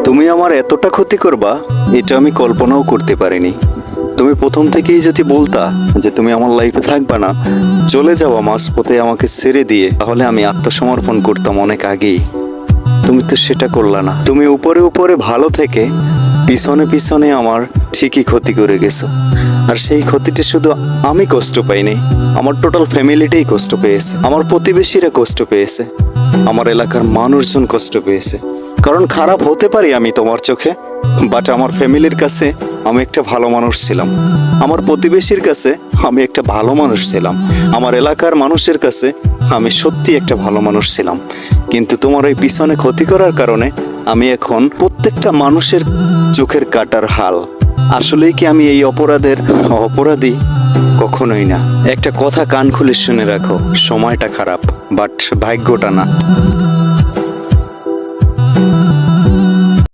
তুমি আমার এতটা ক্ষতি করবা এটা আমি কল্পনাও করতে পারিনি। তুমি প্রথম থেকেই যদি বলতা যে তুমি আমার লাইফে থাকবা না, চলে যাওয়া মাঝপথে আমাকে ছেড়ে দিয়ে, তাহলে আমি আত্মসমর্পণ করতাম অনেক আগেই। তুমি তো সেটা করলা না। তুমি উপরে উপরে ভালো থেকে পিছনে পিছনে আমার ঠিকই ক্ষতি করে গেছো। আর সেই ক্ষতিটা শুধু আমি কষ্ট পাইনি, আমার টোটাল ফ্যামিলিটাই কষ্ট পেয়েছে, আমার প্রতিবেশীরা কষ্ট পেয়েছে, আমার এলাকার মানুষজন কষ্ট পেয়েছে। কারণ খারাপ হতে পারি আমি তোমার চোখে, বাট আমার ফ্যামিলির কাছে আমি একটা ভালো মানুষ ছিলাম, আমার প্রতিবেশীর কাছে আমি একটা ভালো মানুষ ছিলাম, আমার এলাকার মানুষের কাছে আমি সত্যি একটা ভালো মানুষ ছিলাম। কিন্তু তোমার ওই পিছনে ক্ষতি করার কারণে আমি এখন প্রত্যেকটা মানুষের চোখের কাটার হাল। আসলেই কি আমি এই অপরাধের অপরাধী? কখনোই না। একটা কথা কান খুলে শুনে রাখো, সময়টা খারাপ বাট ভাগ্যটা না।